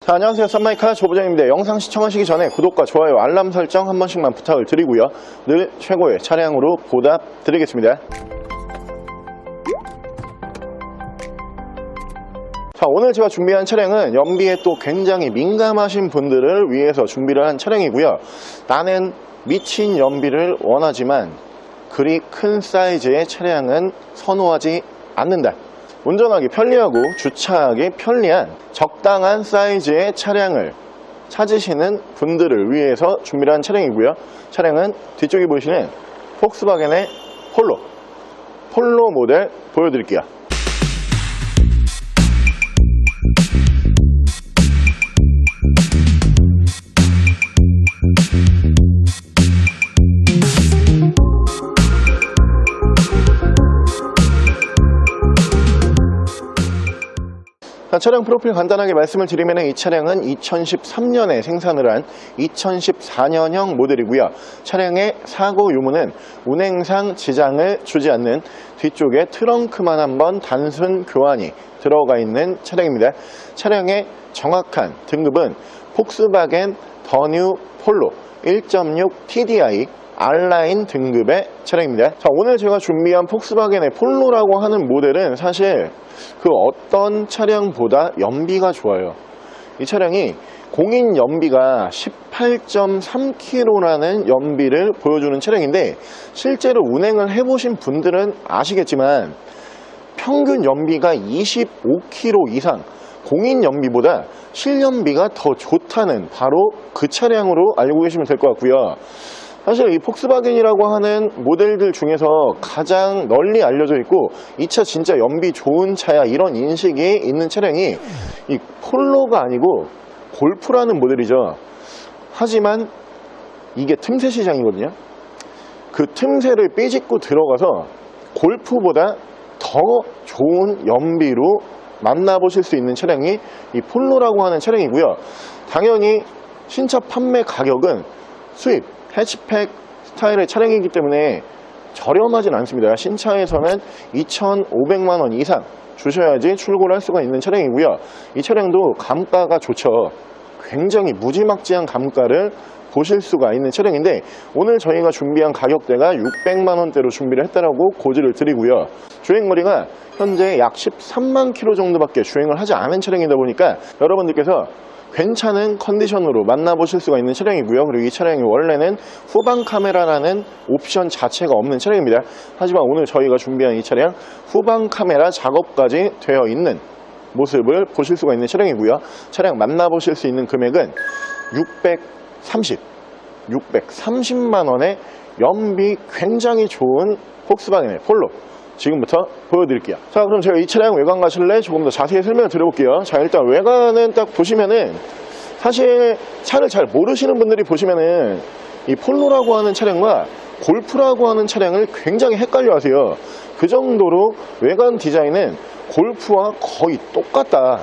자, 안녕하세요. 썬마이카 조부장입니다. 영상 시청하시기 전에 구독과 좋아요, 알람 설정 한 번씩만 부탁을 드리고요. 늘 최고의 차량으로 보답 드리겠습니다. 자, 오늘 제가 준비한 차량은 연비에 또 굉장히 민감하신 분들을 위해서 준비를 한 차량이고요. 나는 미친 연비를 원하지만 그리 큰 사이즈의 차량은 선호하지 않는다. 운전하기 편리하고 주차하기 편리한 적당한 사이즈의 차량을 찾으시는 분들을 위해서 준비를 한 차량이고요. 차량은 뒤쪽에 보시는 폭스바겐의 폴로 모델 보여드릴게요. 차량 프로필 간단하게 말씀을 드리면 이 차량은 2013년에 생산을 한 2014년형 모델이고요. 차량의 사고 유무는 운행상 지장을 주지 않는 뒤쪽에 트렁크만 한번 단순 교환이 들어가 있는 차량입니다. 차량의 정확한 등급은 폭스바겐 더 뉴 폴로 1.6 TDI R라인 등급의 차량입니다. 자, 오늘 제가 준비한 폭스바겐의 폴로라고 하는 모델은 사실 그 어떤 차량보다 연비가 좋아요. 이 차량이 공인 연비가 18.3km라는 연비를 보여주는 차량인데, 실제로 운행을 해보신 분들은 아시겠지만 평균 연비가 25km 이상, 공인 연비보다 실연비가 더 좋다는 바로 그 차량으로 알고 계시면 될 것 같고요. 사실 이 폭스바겐이라고 하는 모델들 중에서 가장 널리 알려져 있고 이 차 진짜 연비 좋은 차야, 이런 인식이 있는 차량이 이 폴로가 아니고 골프라는 모델이죠. 하지만 이게 틈새 시장이거든요. 그 틈새를 삐집고 들어가서 골프보다 더 좋은 연비로 만나보실 수 있는 차량이 이 폴로라고 하는 차량이고요. 당연히 신차 판매 가격은 수입 해치백 스타일의 차량이기 때문에 저렴하진 않습니다. 신차에서는 2,500만원 이상 주셔야지 출고를 할 수가 있는 차량이고요. 이 차량도 감가가 좋죠. 굉장히 무지막지한 감가를 보실 수가 있는 차량인데, 오늘 저희가 준비한 가격대가 600만원대로 준비를 했다라고 고지를 드리고요. 주행거리가 현재 약 13만 킬로 정도밖에 주행을 하지 않은 차량이다 보니까 여러분들께서 괜찮은 컨디션으로 만나보실 수가 있는 차량이고요. 그리고 이 차량이 원래는 후방 카메라라는 옵션 자체가 없는 차량입니다. 하지만 오늘 저희가 준비한 이 차량 후방 카메라 작업까지 되어 있는 모습을 보실 수가 있는 차량이고요. 차량 만나보실 수 있는 금액은 630만원의 연비 굉장히 좋은 폭스바겐의 폴로 지금부터 보여드릴게요. 자, 그럼 제가 이 차량 외관 가실래 조금 더 자세히 설명을 드려볼게요. 자, 일단 외관은 딱 보시면은 사실 차를 잘 모르시는 분들이 보시면은 이 폴로라고 하는 차량과 골프라고 하는 차량을 굉장히 헷갈려 하세요. 그 정도로 외관 디자인은 골프와 거의 똑같다,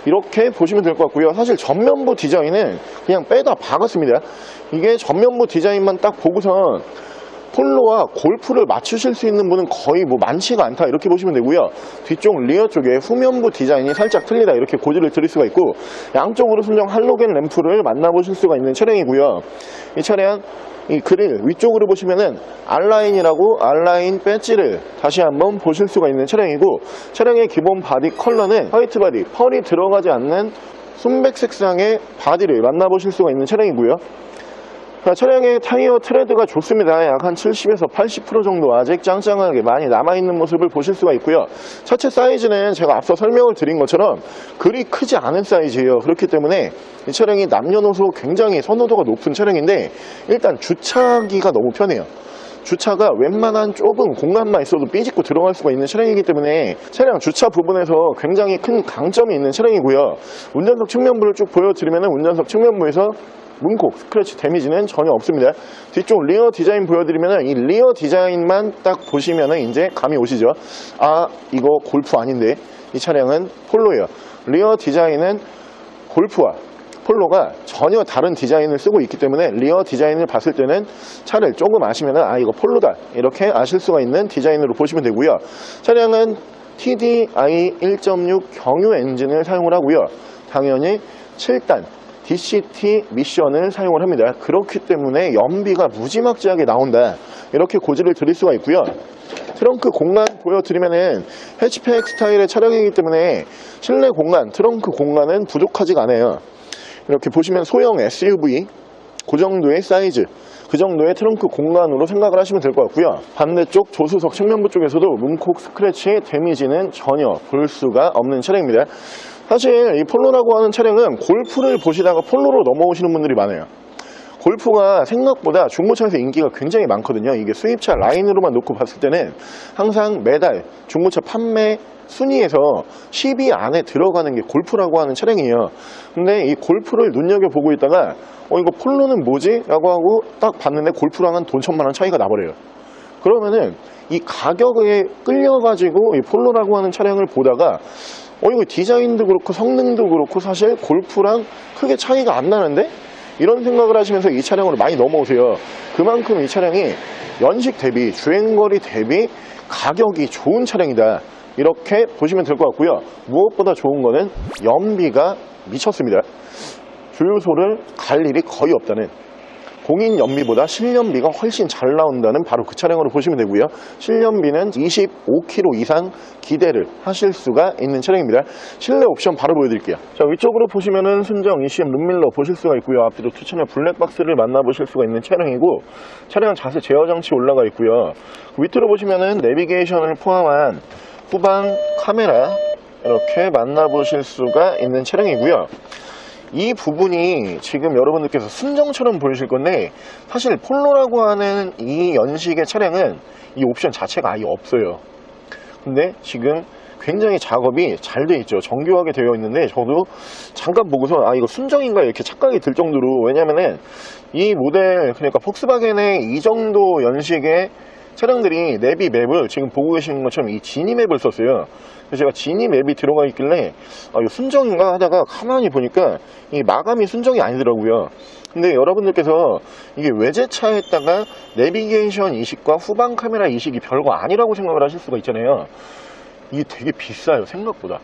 이렇게 보시면 될 것 같고요. 사실 전면부 디자인은 그냥 빼다 박았습니다. 이게 전면부 디자인만 딱 보고선 폴로와 골프를 맞추실 수 있는 분은 거의 많지가 않다, 이렇게 보시면 되고요. 뒤쪽 리어 쪽에 후면부 디자인이 살짝 틀리다, 이렇게 고지를 드릴 수가 있고, 양쪽으로 순정 할로겐 램프를 만나보실 수가 있는 차량이고요. 이 차량 이 그릴 위쪽으로 보시면은 R라인이라고 R라인 배지를 다시 한번 보실 수가 있는 차량이고, 차량의 기본 바디 컬러는 화이트 바디, 펄이 들어가지 않는 순백 색상의 바디를 만나보실 수가 있는 차량이고요. 자, 차량의 타이어 트레드가 좋습니다. 약 한 70에서 80% 정도 아직 짱짱하게 많이 남아있는 모습을 보실 수가 있고요. 차체 사이즈는 제가 앞서 설명을 드린 것처럼 그리 크지 않은 사이즈예요. 그렇기 때문에 이 차량이 남녀노소 굉장히 선호도가 높은 차량인데, 일단 주차하기가 너무 편해요. 주차가 웬만한 좁은 공간만 있어도 삐집고 들어갈 수가 있는 차량이기 때문에 차량 주차 부분에서 굉장히 큰 강점이 있는 차량이고요. 운전석 측면부를 쭉 보여드리면 운전석 측면부에서 문콕, 스크래치 데미지는 전혀 없습니다. 뒤쪽 리어 디자인 보여드리면 이 리어 디자인만 딱 보시면 이제 감이 오시죠. 아, 이거 골프 아닌데 이 차량은 폴로예요. 리어 디자인은 골프와 폴로가 전혀 다른 디자인을 쓰고 있기 때문에 리어 디자인을 봤을 때는 차를 조금 아시면 아, 이거 폴로다, 이렇게 아실 수가 있는 디자인으로 보시면 되고요. 차량은 TDI 1.6 경유 엔진을 사용을 하고요. 당연히 7단 DCT 미션을 사용을 합니다. 그렇기 때문에 연비가 무지막지하게 나온다, 이렇게 고지를 드릴 수가 있고요. 트렁크 공간 보여드리면은 해치백 스타일의 차량이기 때문에 실내 공간, 트렁크 공간은 부족하지가 않아요. 이렇게 보시면 소형 SUV 그 정도의 사이즈, 그 정도의 트렁크 공간으로 생각을 하시면 될 것 같고요. 반대쪽 조수석 측면부 쪽에서도 문콕 스크래치 데미지는 전혀 볼 수가 없는 차량입니다. 사실 이 폴로라고 하는 차량은 골프를 보시다가 폴로로 넘어오시는 분들이 많아요. 골프가 생각보다 중고차에서 인기가 굉장히 많거든요. 이게 수입차 라인으로만 놓고 봤을 때는 항상 매달 중고차 판매 순위에서 10위 안에 들어가는 게 골프라고 하는 차량이에요. 근데 이 골프를 눈여겨보고 있다가 이거 폴로는 뭐지? 라고 하고 딱 봤는데 골프랑 한 돈 1,000만 원 차이가 나버려요. 그러면은 이 가격에 끌려가지고 이 폴로라고 하는 차량을 보다가 이거 디자인도 그렇고 성능도 그렇고 사실 골프랑 크게 차이가 안 나는데? 이런 생각을 하시면서 이 차량으로 많이 넘어오세요. 그만큼 이 차량이 연식 대비, 주행거리 대비 가격이 좋은 차량이다, 이렇게 보시면 될 것 같고요. 무엇보다 좋은 거는 연비가 미쳤습니다. 주유소를 갈 일이 거의 없다는, 공인 연비보다 실연비가 훨씬 잘 나온다는 바로 그 차량으로 보시면 되고요. 실연비는 25km 이상 기대를 하실 수가 있는 차량입니다. 실내 옵션 바로 보여드릴게요. 자, 위쪽으로 보시면은 순정 ECM 룸밀러 보실 수가 있고요. 앞뒤로 투천의 블랙박스를 만나보실 수가 있는 차량이고, 차량 자세 제어 장치 올라가 있고요. 밑으로 보시면은 내비게이션을 포함한 후방 카메라 이렇게 만나보실 수가 있는 차량이고요. 이 부분이 지금 여러분들께서 순정처럼 보이실 건데, 사실 폴로라고 하는 이 연식의 차량은 이 옵션 자체가 아예 없어요. 근데 지금 굉장히 작업이 잘 돼 있죠. 정교하게 되어 있는데, 저도 잠깐 보고서 이거 순정인가 이렇게 착각이 들 정도로, 왜냐면은 이 모델, 그러니까 폭스바겐의 이 정도 연식의 차량들이 내비 맵을 지금 보고 계시는 것처럼 이 지니 맵을 썼어요. 그래서 제가 지니 맵이 들어가 있길래 이거 순정인가 하다가 가만히 보니까 이 마감이 순정이 아니더라고요. 근데 여러분들께서 이게 외제차에다가 내비게이션 이식과 후방 카메라 이식이 별거 아니라고 생각을 하실 수가 있잖아요. 이게 되게 비싸요, 생각보다.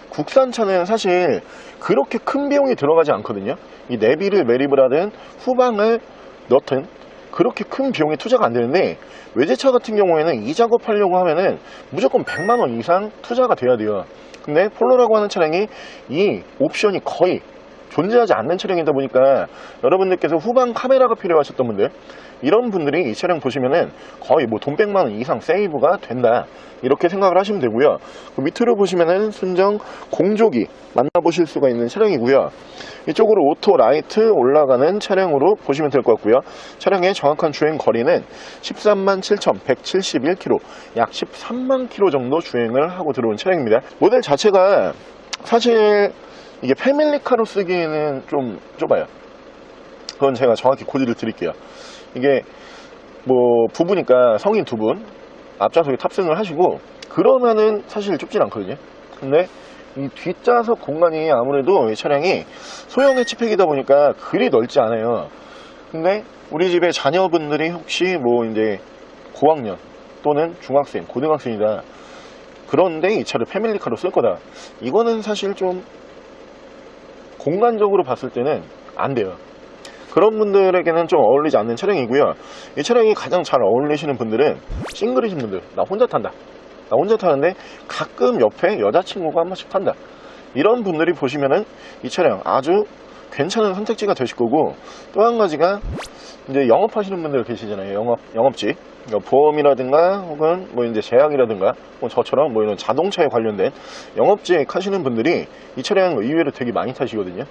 국산차는 사실 그렇게 큰 비용이 들어가지 않거든요. 이 내비를 매립을 하든 후방을 넣든 그렇게 큰 비용이 투자가 안 되는데, 외제차 같은 경우에는 이 작업하려고 하면은 무조건 100만 원 이상 투자가 돼야 돼요. 근데 폴로라고 하는 차량이 이 옵션이 거의 존재하지 않는 차량이다 보니까 여러분들께서 후방 카메라가 필요하셨던 분들, 이런 분들이 이 차량 보시면은 거의 돈 100만 원 이상 세이브가 된다, 이렇게 생각을 하시면 되고요. 그 밑으로 보시면은 순정 공조기 만나보실 수가 있는 차량이고요. 이쪽으로 오토 라이트 올라가는 차량으로 보시면 될 것 같고요. 차량의 정확한 주행 거리는 13만 7,171km, 약 13만 km 정도 주행을 하고 들어온 차량입니다. 모델 자체가 사실 이게 패밀리카로 쓰기에는 좀 좁아요. 그건 제가 정확히 고지를 드릴게요. 이게 부부니까 성인 두 분 앞좌석에 탑승을 하시고 그러면은 사실 좁진 않거든요. 근데 이 뒷좌석 공간이 아무래도 이 차량이 소형 해치팩이다 보니까 그리 넓지 않아요. 근데 우리 집에 자녀분들이 혹시 이제 고학년 또는 중학생, 고등학생이다, 그런데 이 차를 패밀리카로 쓸 거다, 이거는 사실 좀 공간적으로 봤을 때는 안 돼요. 그런 분들에게는 좀 어울리지 않는 차량이고요. 이 차량이 가장 잘 어울리시는 분들은 싱글이신 분들, 나 혼자 탄다, 나 혼자 타는데 가끔 옆에 여자친구가 한 번씩 탄다, 이런 분들이 보시면은 이 차량 아주 괜찮은 선택지가 되실 거고, 또 한 가지가 이제 영업하시는 분들 계시잖아요. 영업직, 보험이라든가 혹은 이제 제약이라든가 저처럼 이런 자동차에 관련된 영업직 하시는 분들이 이 차량 의외로 되게 많이 타시거든요.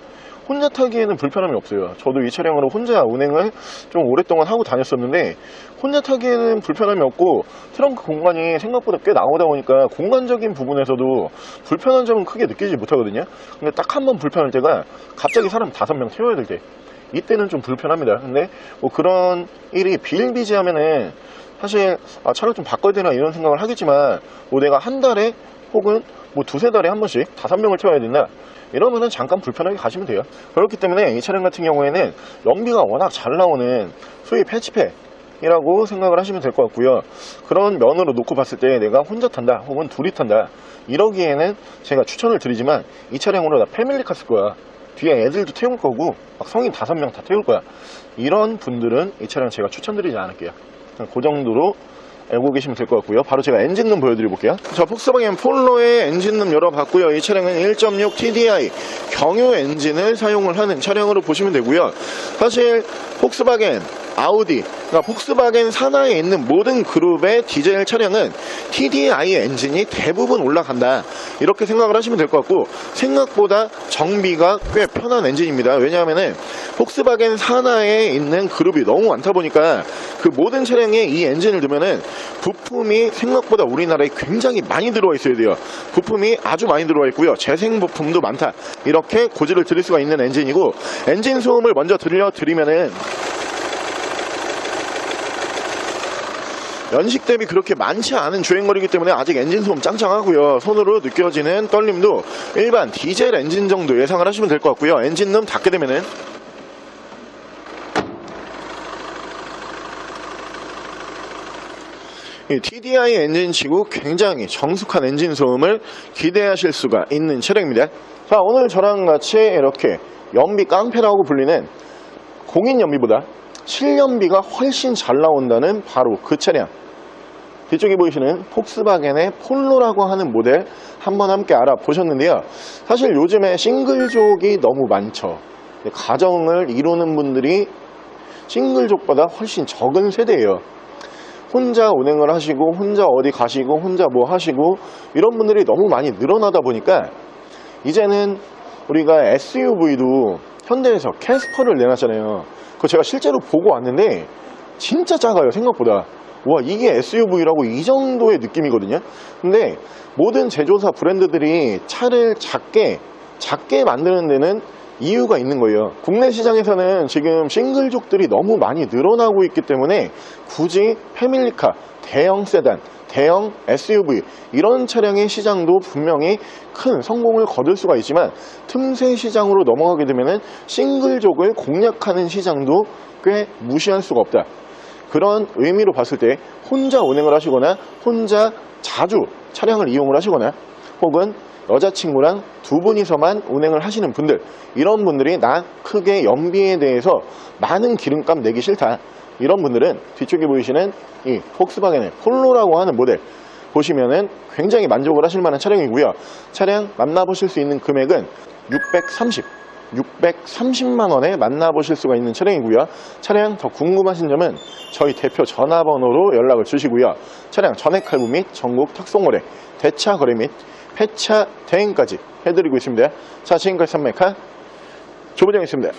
혼자 타기에는 불편함이 없어요. 저도 이 차량으로 혼자 운행을 좀 오랫동안 하고 다녔었는데 혼자 타기에는 불편함이 없고, 트렁크 공간이 생각보다 꽤 나오다 보니까 공간적인 부분에서도 불편한 점은 크게 느끼지 못하거든요. 근데 딱 한 번 불편할 때가 갑자기 사람 5명 태워야 될 때, 이때는 좀 불편합니다. 근데 그런 일이 비일비재하면은 사실 차를 좀 바꿔야 되나 이런 생각을 하겠지만, 내가 한 달에 혹은 두세 달에 한 번씩 5명을 태워야 된다, 이러면은 잠깐 불편하게 가시면 돼요. 그렇기 때문에 이 차량 같은 경우에는 연비가 워낙 잘 나오는 수입 해치팩이라고 생각을 하시면 될 것 같고요. 그런 면으로 놓고 봤을 때 내가 혼자 탄다 혹은 둘이 탄다 이러기에는 제가 추천을 드리지만, 이 차량으로 나 패밀리카 쓸 거야, 뒤에 애들도 태울 거고 막 성인 5명 다 태울 거야. 이런 분들은 이 차량 제가 추천드리지 않을게요. 그 정도로 알고 계시면 될 것 같고요. 바로 제가 엔진룸 보여드려 볼게요. 자, 폭스바겐 폴로의 엔진룸 열어봤고요. 이 차량은 1.6 TDI 경유 엔진을 사용을 하는 차량으로 보시면 되고요. 사실 폭스바겐, 아우디, 그러니까 폭스바겐 산하에 있는 모든 그룹의 디젤 차량은 TDI 엔진이 대부분 올라간다, 이렇게 생각을 하시면 될 것 같고, 생각보다 정비가 꽤 편한 엔진입니다. 왜냐하면은 폭스바겐 산하에 있는 그룹이 너무 많다 보니까 그 모든 차량에 이 엔진을 두면은 부품이 생각보다 우리나라에 굉장히 많이 들어와 있어야 돼요. 부품이 아주 많이 들어와 있고요. 재생 부품도 많다, 이렇게 고지를 드릴 수가 있는 엔진이고, 엔진 소음을 먼저 들려드리면은 연식 대비 그렇게 많지 않은 주행거리이기 때문에 아직 엔진 소음 짱짱하고요. 손으로 느껴지는 떨림도 일반 디젤 엔진 정도 예상을 하시면 될 것 같고요. 엔진룸 닫게 되면은 이 TDI 엔진치고 굉장히 정숙한 엔진 소음을 기대하실 수가 있는 차량입니다. 자, 오늘 저랑 같이 이렇게 연비 깡패라고 불리는 공인 연비보다 실연비가 훨씬 잘 나온다는 바로 그 차량, 뒤쪽에 보이시는 폭스바겐의 폴로라고 하는 모델 한번 함께 알아보셨는데요. 사실 요즘에 싱글족이 너무 많죠. 가정을 이루는 분들이 싱글족보다 훨씬 적은 세대예요. 혼자 운행을 하시고 혼자 어디 가시고 혼자 뭐 하시고 이런 분들이 너무 많이 늘어나다 보니까 이제는 우리가 SUV도 현대에서 캐스퍼를 내놨잖아요. 그거 제가 실제로 보고 왔는데 진짜 작아요. 생각보다. 와, 이게 SUV라고 이 정도의 느낌이거든요. 근데 모든 제조사 브랜드들이 차를 작게 만드는 데는 이유가 있는 거예요. 국내 시장에서는 지금 싱글족들이 너무 많이 늘어나고 있기 때문에 굳이 패밀리카, 대형 세단, 대형 SUV 이런 차량의 시장도 분명히 큰 성공을 거둘 수가 있지만, 틈새 시장으로 넘어가게 되면 싱글족을 공략하는 시장도 꽤 무시할 수가 없다. 그런 의미로 봤을 때 혼자 운행을 하시거나 혼자 자주 차량을 이용을 하시거나 혹은 여자친구랑 두 분이서만 운행을 하시는 분들, 이런 분들이 나 크게 연비에 대해서 많은 기름값 내기 싫다, 이런 분들은 뒤쪽에 보이시는 이 폭스바겐의 폴로라고 하는 모델 보시면은 굉장히 만족을 하실 만한 차량이고요. 차량 만나보실 수 있는 금액은 630만 원에 만나보실 수가 있는 차량이고요. 차량 더 궁금하신 점은 저희 대표 전화번호로 연락을 주시고요. 차량 전액 할부 및 전국 탁송거래, 대차 거래 및 폐차 대행까지 해드리고 있습니다. 자, 지금까지 산메카 조부장이었습니다.